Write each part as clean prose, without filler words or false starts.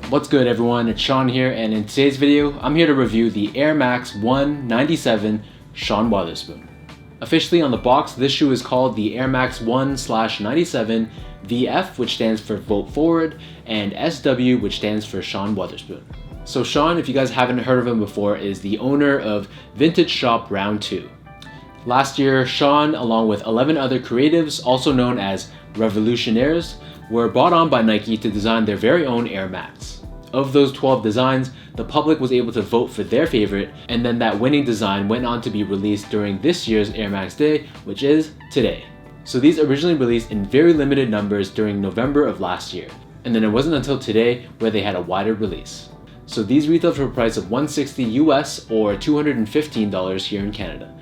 What's good everyone, it's Sean here, and in today's video, I'm here to review the Air Max 197 Sean Wotherspoon. Officially on the box, this shoe is called the Air Max 1/97 VF, which stands for Vote Forward, and SW, which stands for Sean Wotherspoon. So Sean, if you guys haven't heard of him before, is the owner of Vintage Shop Round 2. Last year, Sean, along with 11 other creatives, also known as Revolutionaires, were brought on by Nike to design their very own Air Max. Of those 12 designs, the public was able to vote for their favorite, and then that winning design went on to be released during this year's Air Max Day, which is today. So these originally released in very limited numbers during November of last year, and then it wasn't until today where they had a wider release. So these retail for a price of $160 US or $215 here in Canada.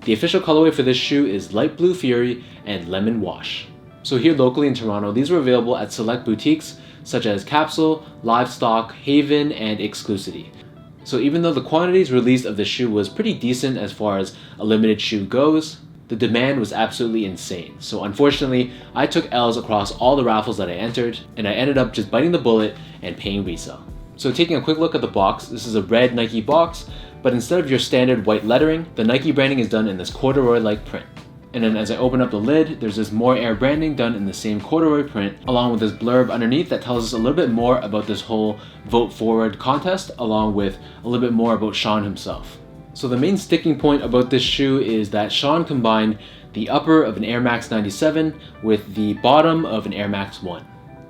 The official colorway for this shoe is Light Blue Fury and Lemon Wash. So here locally in Toronto, these were available at select boutiques such as Capsule, Livestock, Haven, and Exclusivity. So even though the quantities released of the shoe was pretty decent as far as a limited shoe goes, the demand was absolutely insane. So unfortunately, I took L's across all the raffles that I entered, and I ended up just biting the bullet and paying resale. So taking a quick look at the box, this is a red Nike box, but instead of your standard white lettering, the Nike branding is done in this corduroy-like print. And then as I open up the lid, there's this More Air branding done in the same corduroy print, along with this blurb underneath that tells us a little bit more about this whole Vote Forward contest, along with a little bit more about Sean himself. So the main sticking point about this shoe is that Sean combined the upper of an Air Max 97 with the bottom of an Air Max 1.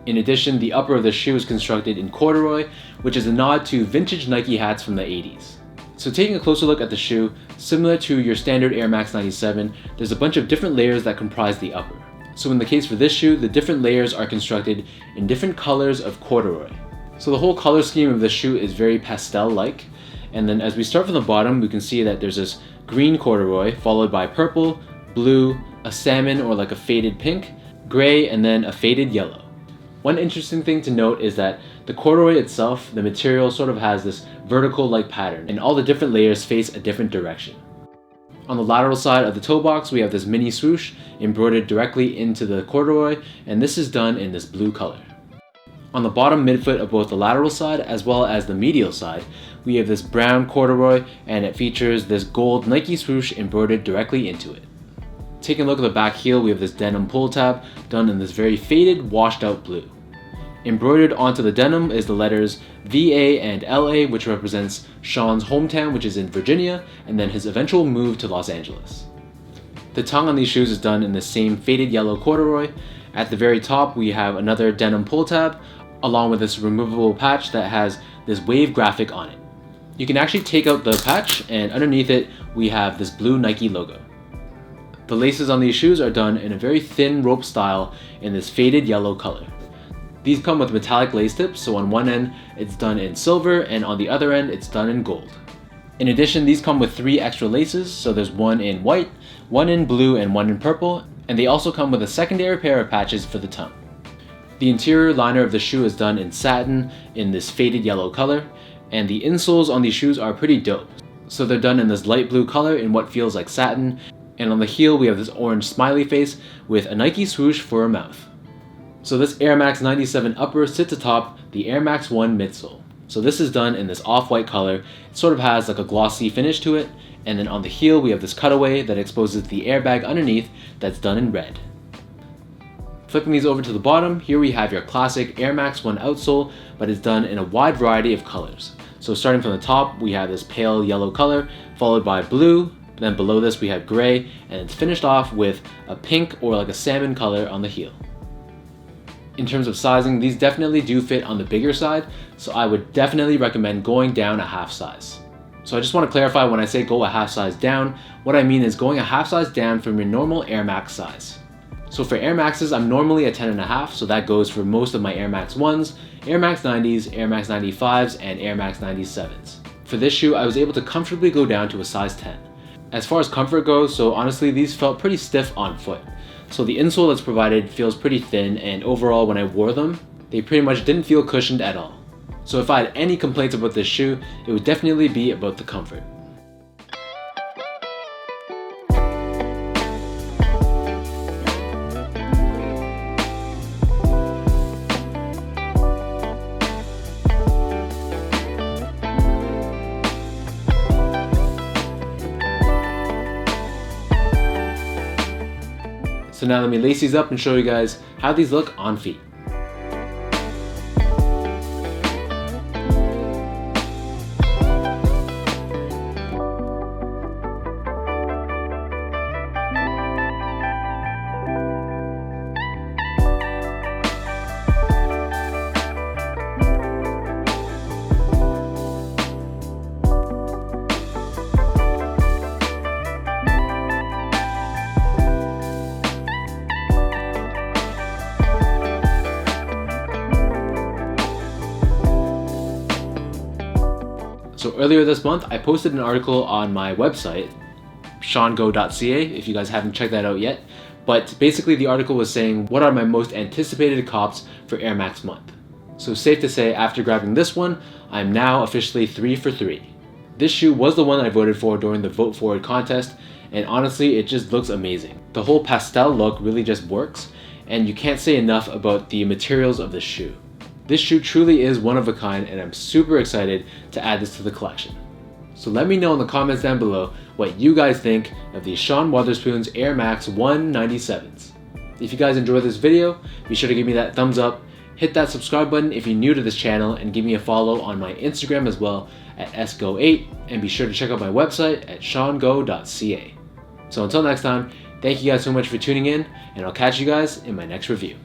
In addition, the upper of the shoe is constructed in corduroy, which is a nod to vintage Nike hats from the 80s. So taking a closer look at the shoe, similar to your standard Air Max 97, there's a bunch of different layers that comprise the upper. So in the case for this shoe, the different layers are constructed in different colors of corduroy. So the whole color scheme of the shoe is very pastel-like. And then as we start from the bottom, we can see that there's this green corduroy, followed by purple, blue, a salmon or like a faded pink, gray, and then a faded yellow. One interesting thing to note is that the corduroy itself, the material sort of has this vertical-like pattern, and all the different layers face a different direction. On the lateral side of the toe box, we have this mini swoosh embroidered directly into the corduroy, and this is done in this blue color. On the bottom midfoot of both the lateral side as well as the medial side, we have this brown corduroy, and it features this gold Nike swoosh embroidered directly into it. Taking a look at the back heel, we have this denim pull tab done in this very faded, washed out blue. Embroidered onto the denim is the letters VA and LA, which represents Sean's hometown, which is in Virginia, and then his eventual move to Los Angeles. The tongue on these shoes is done in the same faded yellow corduroy. At the very top, we have another denim pull tab, along with this removable patch that has this wave graphic on it. You can actually take out the patch, and underneath it, we have this blue Nike logo. The laces on these shoes are done in a very thin rope style in this faded yellow color. These come with metallic lace tips, so on one end it's done in silver and on the other end it's done in gold. In addition, these come with 3 extra laces, so there's one in white, one in blue, and one in purple, and they also come with a secondary pair of patches for the tongue. The interior liner of the shoe is done in satin in this faded yellow color, and the insoles on these shoes are pretty dope. So they're done in this light blue color in what feels like satin, and on the heel we have this orange smiley face with a Nike swoosh for a mouth. So this Air Max 97 upper sits atop the Air Max 1 midsole. So this is done in this off-white color. It sort of has like a glossy finish to it, and then on the heel we have this cutaway that exposes the airbag underneath that's done in red. Flipping these over to the bottom, here we have your classic Air Max 1 outsole, but it's done in a wide variety of colors. So starting from the top, we have this pale yellow color, followed by blue, then below this we have gray, and it's finished off with a pink or like a salmon color on the heel. In terms of sizing, these definitely do fit on the bigger side, so I would definitely recommend going down a half size. So I just want to clarify, when I say go a half size down, what I mean is going a half size down from your normal Air Max size. So for Air Maxes, I'm normally a 10.5, so that goes for most of my Air Max 1s, Air Max 90s, Air Max 95s, and Air Max 97s. For this shoe, I was able to comfortably go down to a size 10. As far as comfort goes, so honestly these felt pretty stiff on foot. So the insole that's provided feels pretty thin, and overall when I wore them, they pretty much didn't feel cushioned at all. So if I had any complaints about this shoe, it would definitely be about the comfort. So now let me lace these up and show you guys how these look on feet. So earlier this month, I posted an article on my website, seango.ca, if you guys haven't checked that out yet. But basically the article was saying, what are my most anticipated cops for Air Max month? So safe to say, after grabbing this one, I'm now officially 3 for 3. This shoe was the one I voted for during the Vote For It contest, and honestly, it just looks amazing. The whole pastel look really just works, and you can't say enough about the materials of this shoe. This shoe truly is one of a kind, and I'm super excited to add this to the collection. So let me know in the comments down below what you guys think of these Sean Wotherspoon's Air Max 197s. If you guys enjoyed this video, be sure to give me that thumbs up, hit that subscribe button if you're new to this channel, and give me a follow on my Instagram as well at sgo8, and be sure to check out my website at seango.ca. So until next time, thank you guys so much for tuning in, and I'll catch you guys in my next review.